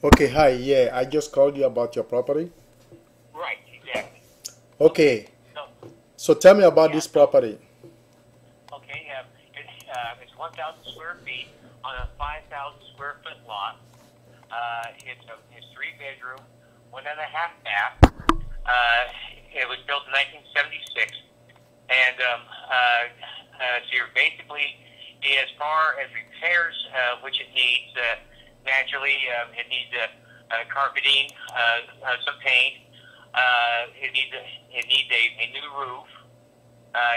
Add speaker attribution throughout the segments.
Speaker 1: Okay, hi. Yeah, I just called you about your property.
Speaker 2: Right, exactly. Okay,
Speaker 1: Okay,
Speaker 2: so
Speaker 1: so tell me about
Speaker 2: yeah,
Speaker 1: this
Speaker 2: so
Speaker 1: property.
Speaker 2: it's 1,000 square feet on a 5,000 square foot lot. It's 3 bedroom, 1.5 bath. It was built in 1976, and so you're basically, as far as repairs, which it needs, naturally, it needs carpeting, some paint. It needs a new roof.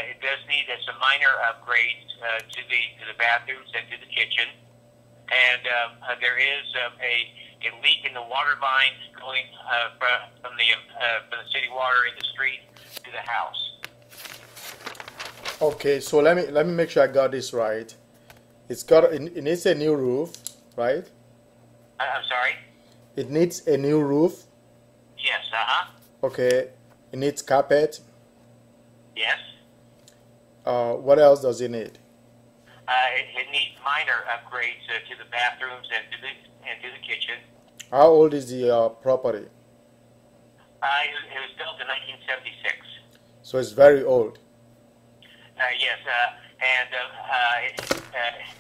Speaker 2: It does need some minor upgrades to the bathrooms and to the kitchen, and there is a leak in the water line going from the city water in the street to the house.
Speaker 1: Okay, so let me make sure I got this right. It needs a new roof, right?
Speaker 2: I'm sorry.
Speaker 1: It needs a new roof.
Speaker 2: Yes. Uh huh.
Speaker 1: Okay, it needs carpet.
Speaker 2: Yes.
Speaker 1: What else does it need?
Speaker 2: It needs minor upgrades to the bathrooms and to the kitchen.
Speaker 1: How old is the property?
Speaker 2: It was built in 1976.
Speaker 1: So it's very old.
Speaker 2: Yes, and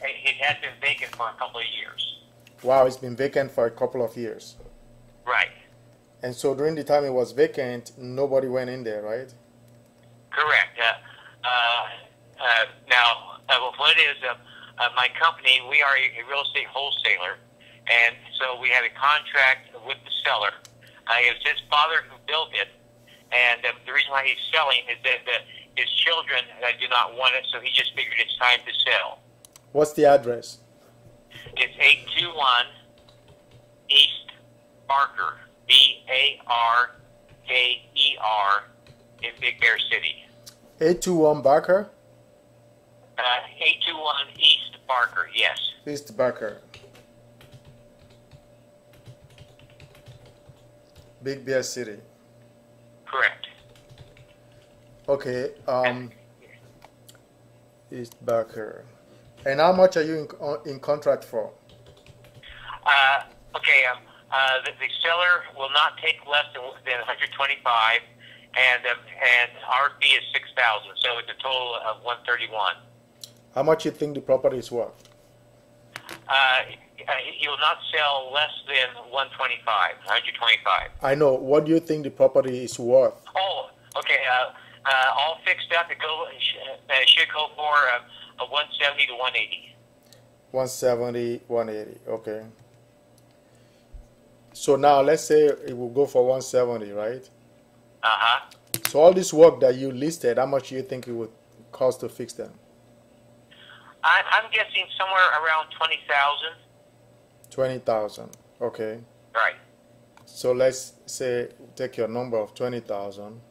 Speaker 2: it has been vacant for a couple of years.
Speaker 1: Wow, it's been vacant for a couple of years.
Speaker 2: Right.
Speaker 1: And so during the time it was vacant, nobody went in there, right?
Speaker 2: Correct. Now, what it is, my company, we are a real estate wholesaler, and so we have a contract with the seller. It was his father who built it, and the reason why he's selling is that his children do not want it, so he just figured it's time to sell.
Speaker 1: What's the address?
Speaker 2: It's 821 East Barker, Barker, in Big Bear City.
Speaker 1: 821 Barker?
Speaker 2: 821 East Barker, yes.
Speaker 1: East Barker. Big Bear City.
Speaker 2: Correct.
Speaker 1: Okay, East Barker. And how much are you in contract for?
Speaker 2: Okay, the seller will not take less than 125, and our fee is 6,000, so it's a total of 131.
Speaker 1: How much you think the property is worth?
Speaker 2: He will not sell less than 125.
Speaker 1: I know. What do you think the property is worth?
Speaker 2: Oh, okay. All fixed up. It should go for a 170 to 180.
Speaker 1: 170, 180. Okay. So now let's say it will go for 170, right?
Speaker 2: Uh-huh.
Speaker 1: So all this work that you listed, how much do you think it would cost to fix them?
Speaker 2: I'm guessing somewhere around 20,000.
Speaker 1: 20,000. Okay.
Speaker 2: Right.
Speaker 1: So let's say take your number of 20,000.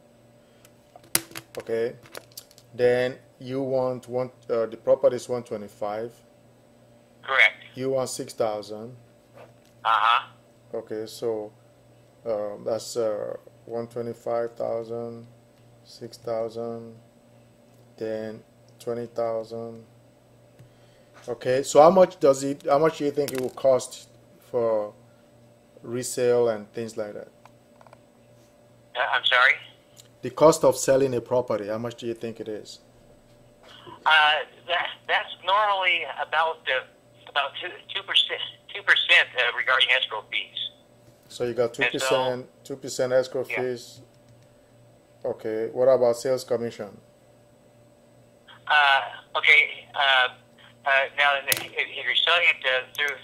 Speaker 1: Okay. Then you want the property is 125.
Speaker 2: Correct.
Speaker 1: You want 6,000.
Speaker 2: Uh-huh.
Speaker 1: Okay, so that's 125,000, 6,000, then 20,000. Okay, so how much do you think it will cost for resale and things like that?
Speaker 2: I'm sorry?
Speaker 1: The cost of selling a property, how much do you think it is?
Speaker 2: That's normally about 2% regarding escrow fees.
Speaker 1: So you got 2%, 2% escrow
Speaker 2: Yeah.
Speaker 1: fees. Okay, what about sales commission?
Speaker 2: Okay. Now, if you're selling it through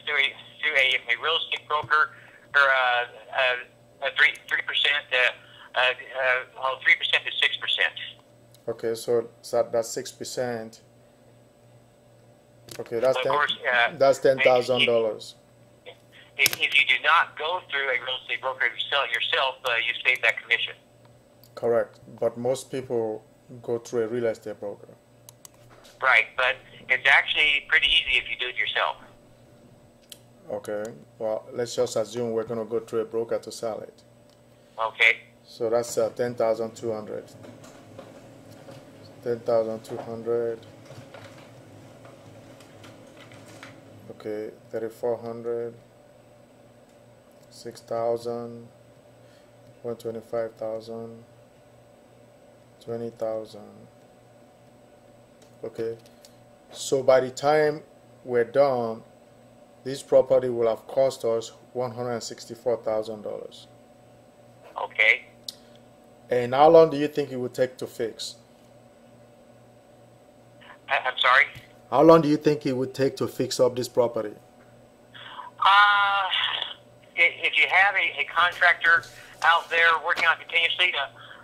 Speaker 2: a real estate broker, or 3%, 3% to 6%.
Speaker 1: Okay, so that's 6%. Okay, that's
Speaker 2: Of course,
Speaker 1: that's $10,000.
Speaker 2: If you do not go through a real estate broker, if you sell it yourself, you save that commission.
Speaker 1: Correct, but most people go through a real estate broker.
Speaker 2: Right, but it's actually pretty easy if you do it yourself.
Speaker 1: Okay, well, let's just assume we're going to go through a broker to sell it.
Speaker 2: Okay.
Speaker 1: So that's 10,200. 10,200. Okay, 3,400. 6,000, 125,000, 20,000. Okay. So by the time we're done, this property will have cost us $164,000.
Speaker 2: Okay.
Speaker 1: And how long do you think it would take to fix?
Speaker 2: I'm sorry?
Speaker 1: How long do you think it would take to fix up this property?
Speaker 2: If you have a contractor out there working on it continuously,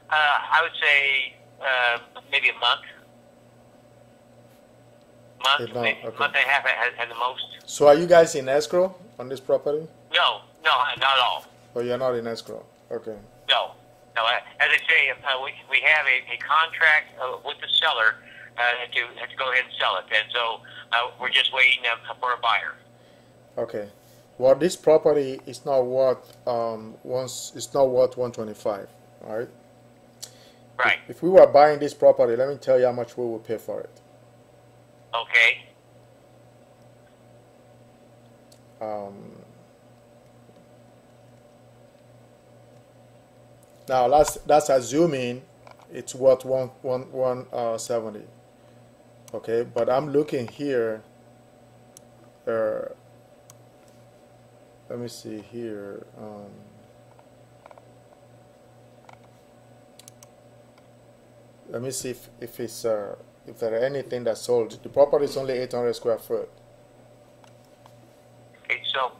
Speaker 2: I would say maybe a month.
Speaker 1: Okay.
Speaker 2: Month and a half at the most.
Speaker 1: So are you guys in escrow on this property?
Speaker 2: No, not at all.
Speaker 1: Oh, you're not in escrow. Okay.
Speaker 2: No. As I say, we have a contract with the seller to go ahead and sell it, and so we're just waiting for a buyer.
Speaker 1: Okay. Well, this property is not worth it's not worth 125. All right.
Speaker 2: Right.
Speaker 1: If we were buying this property, let me tell you how much we would pay for it.
Speaker 2: Okay.
Speaker 1: Now that's assuming it's worth 170. Okay, but I'm looking here. Let me see here. Let me see if it's if there are anything that's sold. The property is only 800 square foot.
Speaker 2: Okay, so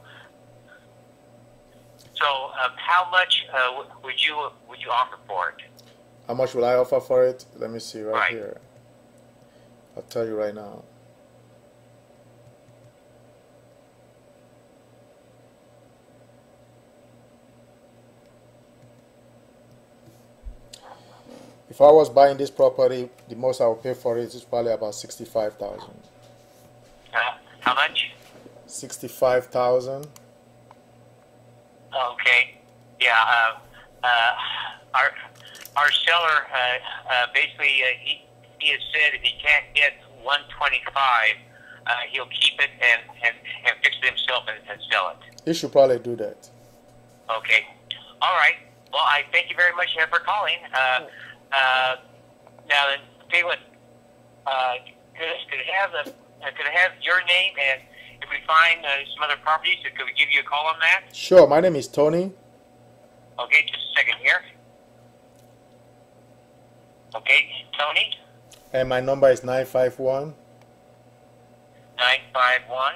Speaker 2: how much would you offer for it?
Speaker 1: How much will I offer for it? Let me see right
Speaker 2: Right.
Speaker 1: here. I'll tell you right now. If I was buying this property, the most I would pay for it is probably about 65,000.
Speaker 2: How much?
Speaker 1: 65,000.
Speaker 2: Okay. Yeah. Our seller basically he has said if he can't get 125, he'll keep it and fix it himself and sell it.
Speaker 1: You should probably do that.
Speaker 2: Okay. All right. Well, I thank you very much for calling. Now, then, tell you what. Could I have your name, and if we find some other properties, could we give you a call on that?
Speaker 1: Sure. My name is Tony.
Speaker 2: Okay, just a second here. Okay, Tony.
Speaker 1: And my number is 951
Speaker 2: 951